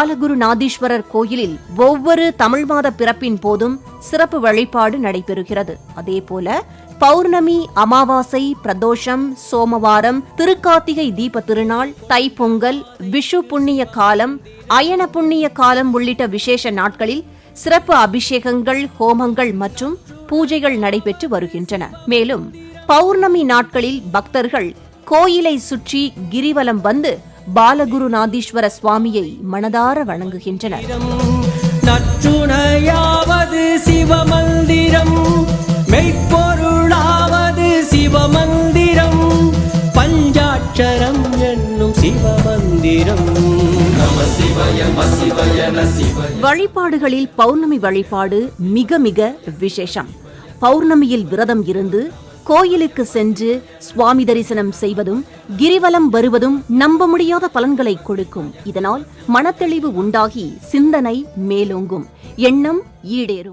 பாலகுருநாதீஸ்வரர் கோயிலில் ஒவ்வொரு தமிழ் மாத பிறப்பின் போதும் சிறப்பு வழிபாடு நடைபெறுகிறது. அதேபோல பௌர்ணமி, அமாவாசை, பிரதோஷம், சோமவாரம், திருக்கார்த்திகை தீப திருநாள், தைப்பொங்கல், விஷு புண்ணிய காலம், அயன புண்ணிய காலம் உள்ளிட்ட விசேஷ நாட்களில் சிறப்பு அபிஷேகங்கள், ஹோமங்கள் மற்றும் பூஜைகள் நடைபெற்று வருகின்றன. மேலும் பௌர்ணமி நாட்களில் பக்தர்கள் கோயிலை சுற்றி கிரிவலம் வந்து பாலகுருநாதீஸ்வர சுவாமியை மனதார வணங்குகின்றனர். நற்றுணையாவது சிவமந்திரம், மெய்ப்பொருளாவது சிவமந்திரம், பஞ்சாட்சரம் என்னும் சிவமந்திரம். வழிபாடுகளில் பௌர்ணமி வழிபாடு மிக மிக விசேஷம். பௌர்ணமியில் விரதம் இருந்து கோயிலுக்கு சென்று சுவாமி தரிசனம் செய்வதும் கிரிவலம் வருவதும் நம்ப முடியாத பலன்களை கொடுக்கும். இதனால் மனத்தெளிவு உண்டாகி சிந்தனை மேலோங்கும், எண்ணம் ஈடேறும்.